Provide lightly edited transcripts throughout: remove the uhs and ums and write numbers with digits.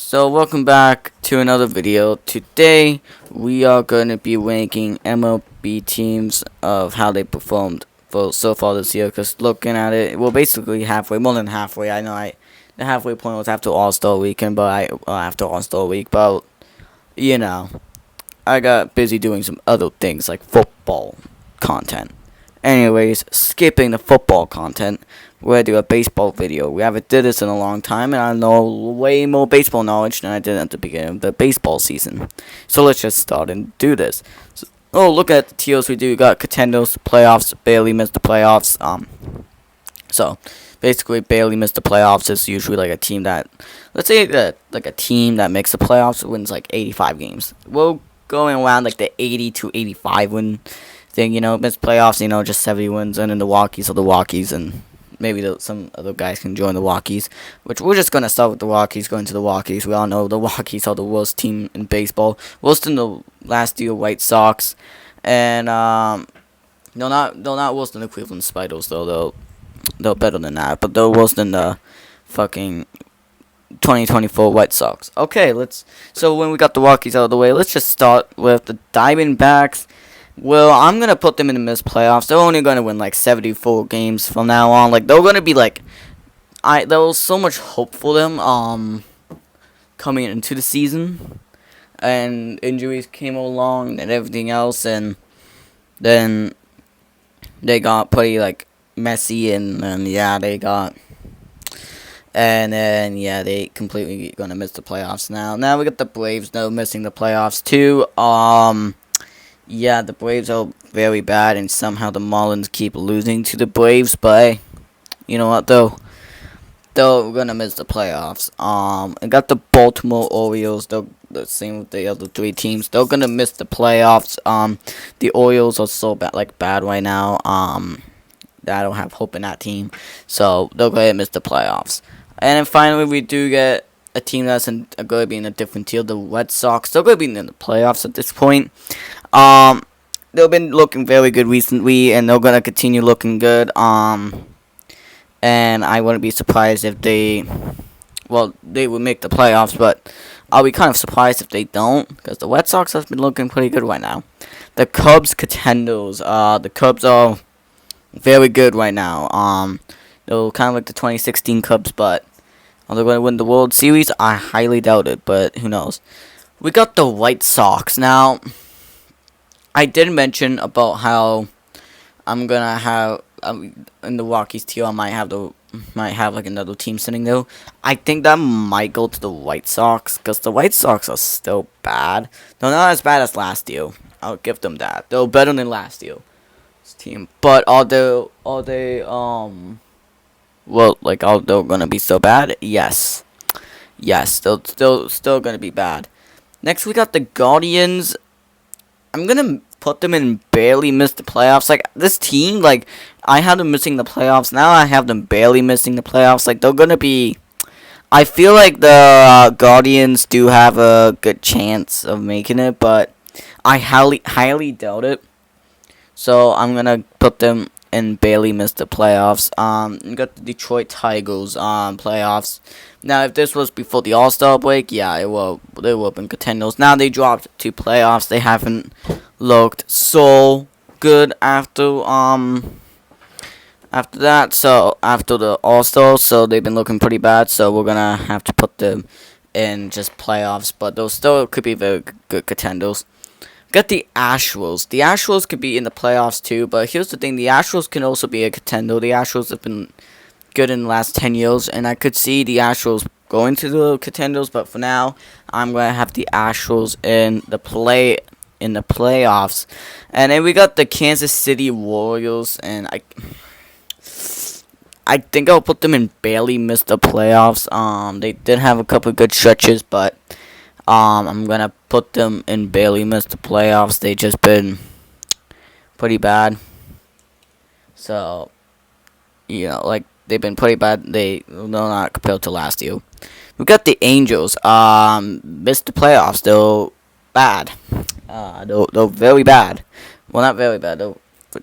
So welcome back to another video. Today we are going to be ranking MLB teams of how they performed for so far this year. Because looking at it, we're basically halfway, more than halfway. I know the halfway point was after All-Star Weekend, but after All-Star Week. But you know, I got busy doing some other things like football content. Anyways, skipping the football content, we're going to do a baseball video. We haven't did this in a long time, and I know way more baseball knowledge than I did at the beginning of the baseball season. So let's just start and do this. Look at the tiers we do. We got contenders, playoffs, barely missed the playoffs. So basically, barely missed the playoffs is usually like a team that, let's say that like a team that makes the playoffs wins like 85 games. We're going around like the 80 to 85 win thing, missed playoffs, just 70 wins, and then the Rockies are the Rockies, and maybe some other guys can join the Rockies, which we're just going to start with the Rockies, going to the Rockies. We all know the Rockies are the worst team in baseball, worse than the last year White Sox, and they're not worse than the Cleveland Spiders, though. They're better than that, but they're worse than the fucking 2024 White Sox. Okay, so when we got the Rockies out of the way, let's just start with the Diamondbacks. Well, I'm going to put them in the missed playoffs. They're only going to win like 74 games from now on. Like, they're going to be like, there was so much hope for them coming into the season, and injuries came along and everything else, and then they got pretty like messy, and then they completely going to miss the playoffs now. Now we got the Braves, though, missing the playoffs too. Yeah, the Braves are very bad, and somehow the Marlins keep losing to the Braves, but hey, you know what, though? They're gonna miss the playoffs. I got the Baltimore Orioles. They're the same with the other three teams. They're gonna miss the playoffs. The Orioles are so bad right now. That I don't have hope in that team, so they're gonna miss the playoffs. And then finally, we do get a team that's going to be in a different tier, the Red Sox. They're going to be in the playoffs at this point. They've been looking very good recently, and they're going to continue looking good. And I wouldn't be surprised if they would make the playoffs, but I'll be kind of surprised if they don't, because the Red Sox have been looking pretty good right now. The Cubs contenders. The Cubs are very good right now. They're kind of like the 2016 Cubs, but are they going to win the World Series? I highly doubt it, but who knows. We got the White Sox. Now, I did mention about how I'm going to have, in the Rockies tier, I might have like another team sitting there. I think that might go to the White Sox, because the White Sox are still bad. They're not as bad as last year. I'll give them that. They're better than last year's team. But are they gonna be so bad? Yes, they're still gonna be bad. Next, we got the Guardians. I'm gonna put them in barely missed the playoffs. Like, this team, like, I had them missing the playoffs. Now I have them barely missing the playoffs. Like, they're gonna be. I feel like the Guardians do have a good chance of making it, but I highly doubt it. So I'm gonna put them and barely missed the playoffs. You got the Detroit Tigers playoffs. Now, if this was before the All-Star break, yeah, they would have been contenders. Now they dropped to playoffs. They haven't looked so good after that. So after the All-Star, so they've been looking pretty bad. So we're gonna have to put them in just playoffs, but those still could be very good contenders. Got the Astros. The Astros could be in the playoffs too, but here's the thing. The Astros can also be a contender. The Astros have been good in the last 10 years, and I could see the Astros going to the contenders, but for now, I'm going to have the Astros in the playoffs. And then we got the Kansas City Royals, and I think I'll put them in barely missed the playoffs. They did have a couple of good stretches, but I'm going to put them in barely missed the playoffs. They just been pretty bad. So, they've been pretty bad. They're not compared to last year. We got the Angels. Missed the playoffs. They're bad. They're very bad. Well, not very bad.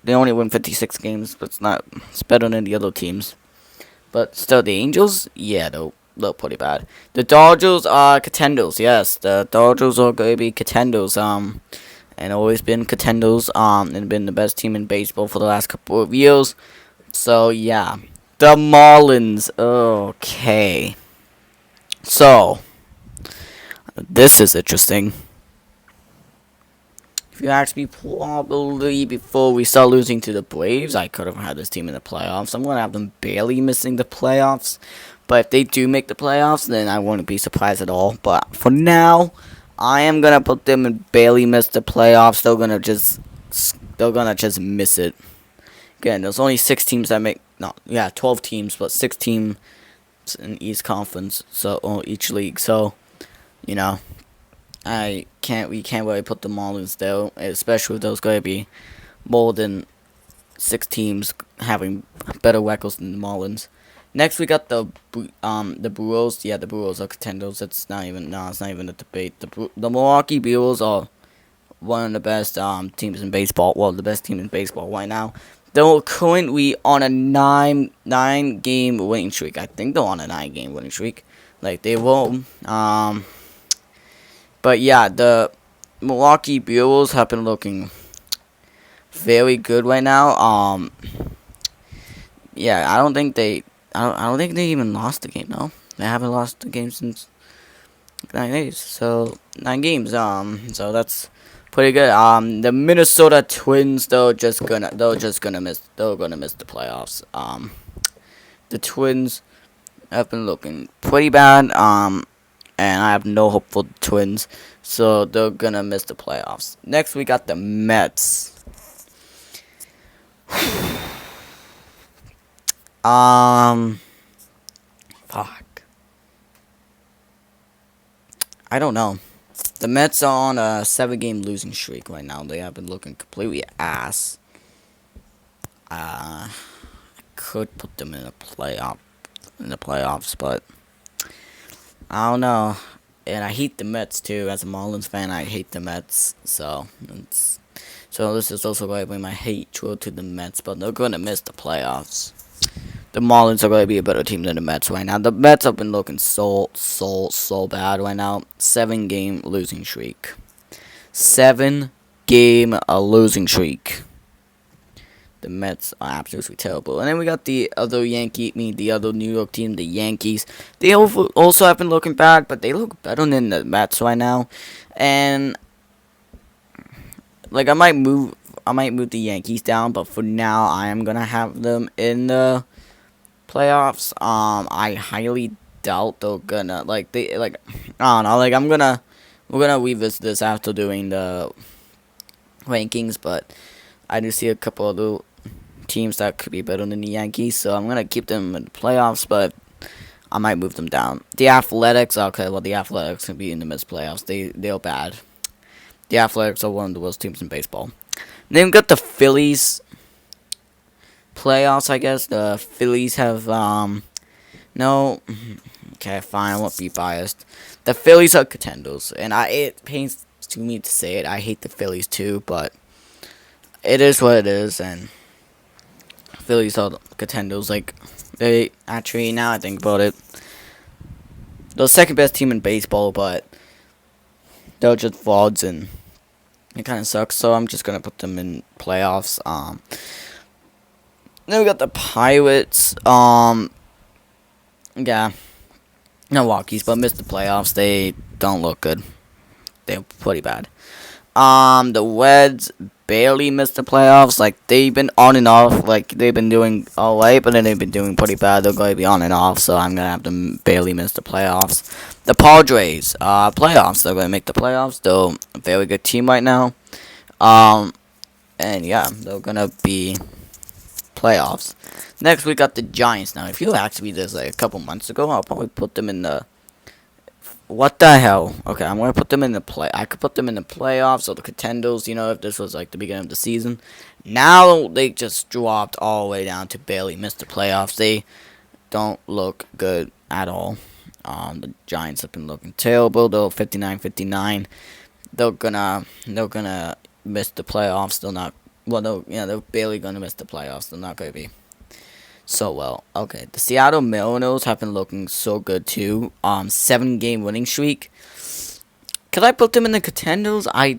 They only win 56 games, but it's better than the other teams. But still, the Angels, yeah, look pretty bad. The Dodgers are contenders. Yes, the Dodgers are going to be contenders. And always been contenders. And been the best team in baseball for the last couple of years. So yeah, the Marlins. Okay. So this is interesting. If you ask me, probably before we start losing to the Braves, I could have had this team in the playoffs. I'm going to have them barely missing the playoffs. But if they do make the playoffs, then I wouldn't be surprised at all. But for now, I am going to put them in barely miss the playoffs. They're going to just miss it. Again, there's only 6 teams that make, no, yeah, 12 teams, but 6 teams in each conference, so, or each league. So, you know, we can't really put the Marlins there, especially if there's going to be more than 6 teams having better records than the Marlins. Next, we got the Brewers. Yeah, the Brewers are contenders. It's not even a debate. The Milwaukee Brewers are one of the best teams in baseball. Well, the best team in baseball right now. They're currently on a 9-game winning streak. I think they're on a 9-game winning streak. Like they will. But yeah, the Milwaukee Brewers have been looking very good right now. Yeah, I don't think they even lost the game. No, they haven't lost the game since 9 days. So 9 games. So that's pretty good. The Minnesota Twins, they're gonna miss the playoffs. The Twins have been looking pretty bad. And I have no hope for the Twins, so they're gonna miss the playoffs. Next, we got the Mets. Fuck. I don't know. The Mets are on a 7-game losing streak right now. They have been looking completely ass. I could put them in the playoffs, but I don't know. And I hate the Mets too. As a Marlins fan, I hate the Mets. So this is also going to bring my hatred to the Mets, but they're going to miss the playoffs. The Marlins are going to be a better team than the Mets right now. The Mets have been looking so bad right now. 7-game losing streak. 7-game losing streak. The Mets are absolutely terrible. And then we got the other the other New York team, the Yankees. They also have been looking bad, but they look better than the Mets right now. And like I might move the Yankees down, but for now I am gonna have them in the playoffs. I highly doubt they're gonna I don't know. Like we're gonna revisit this after doing the rankings, but I do see a couple of the teams that could be better than the Yankees, so I'm gonna keep them in the playoffs, but I might move them down. The Athletics, okay, well the Athletics can be in the Mets playoffs. They're bad. The Athletics are one of the worst teams in baseball. Then we got the Phillies playoffs, I guess. The Phillies have no. Okay, fine. I won't be biased. The Phillies are contenders, and it pains to me to say it. I hate the Phillies too, but it is what it is, and Phillies are contenders. Like they actually, now I think about it, they're the second best team in baseball, but they're just frauds, and it kind of sucks. So I'm just gonna put them in playoffs. Then we got the Pirates. Yeah, Milwaukee's, but missed the playoffs. They don't look good. They're pretty bad. The Reds barely missed the playoffs. Like they've been on and off. Like they've been doing alright, but then they've been doing pretty bad. They're going to be on and off, so I'm gonna have them barely miss the playoffs. The Padres, playoffs. They're going to make the playoffs. They're a very good team right now. And yeah, they're gonna be playoffs. Next, we got the Giants. Now, if you asked me this like a couple months ago, I'll probably put them in the. What the hell? Okay, I'm gonna put them in the I could put them in the playoffs or the contenders. You know, if this was like the beginning of the season. Now they just dropped all the way down to barely miss the playoffs. They don't look good at all. The Giants have been looking terrible. They're 59-59. They're gonna miss the playoffs. They're not. Well, they're barely gonna miss the playoffs. They're not gonna be. so well. Okay, the Seattle Mariners have been looking so good too. 7-game winning streak. Could I put them in the contenders? I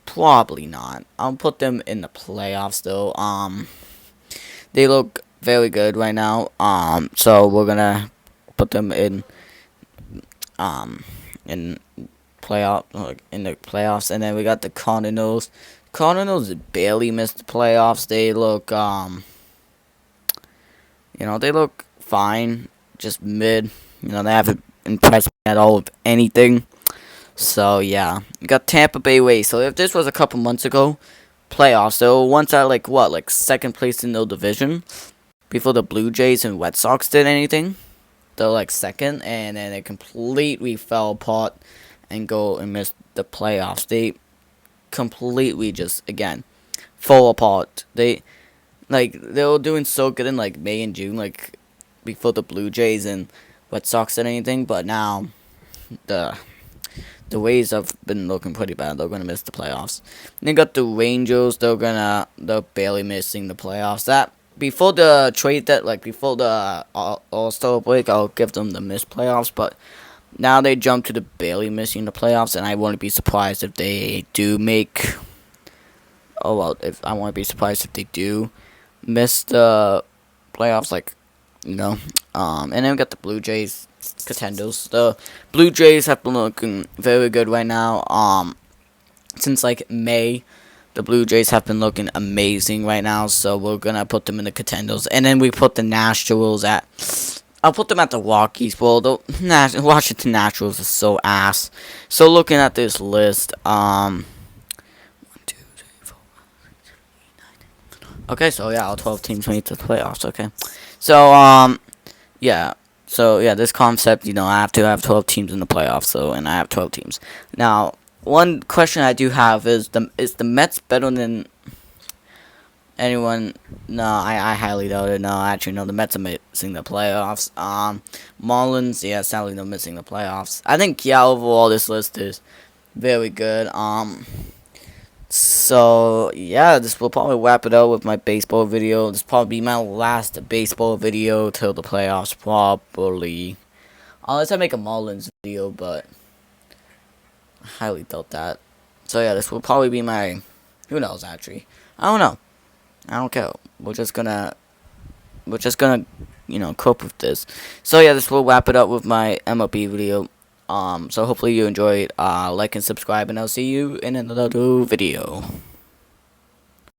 probably not. I'll put them in the playoffs though. They look very good right now. So we're gonna put them in in the playoffs, and then we got the Cardinals. Cardinals barely missed the playoffs. They look they look fine, just mid. They haven't impressed me at all with anything. So yeah, we got Tampa Bay Rays. So if this was a couple months ago, playoffs, they were once at like second place in their division before the Blue Jays and Red Sox did anything. They're like second, and then they completely fell apart and go and miss the playoffs. They completely just again fall apart. They were doing so good in like May and June, like before the Blue Jays and Red Sox did anything, but now the Rays have been looking pretty bad. They're gonna miss the playoffs. And they got the Rangers. They're barely missing the playoffs. That before the trade before the All-Star break, I'll give them the missed playoffs. But now they jump to the barely missing the playoffs, and I wouldn't be surprised if they do make. Oh well, if I won't be surprised if they do miss the playoffs, and then we got the Blue Jays contenders. The Blue Jays have been looking very good right now. Since like May, the Blue Jays have been looking amazing right now. So we're gonna put them in the contenders, and then we put the Nationals at. I'll put them at the Rockies. Well, the Washington Nationals is so ass. So looking at this list, 1, 2, 3, 4, 5, 6, 7, 8, 9, 10. Okay, so yeah, all 12 teams made the playoffs. Okay, so yeah. So yeah, this concept, I have to have 12 teams in the playoffs. So, and I have 12 teams. Now, one question I do have is the Mets better than anyone? No, I highly doubt it. No, actually, no. The Mets are missing the playoffs. Marlins, yeah, sadly they're missing the playoffs. I think overall this list is very good. So yeah, this will probably wrap it up with my baseball video. This will probably be my last baseball video till the playoffs, probably. Unless I make a Marlins video, but I highly doubt that. So yeah, this will probably be my. Who knows? Actually, I don't know. I don't care. We're just gonna, cope with this. So yeah, this will wrap it up with my MLB video. So hopefully you enjoyed. Like and subscribe, and I'll see you in another video.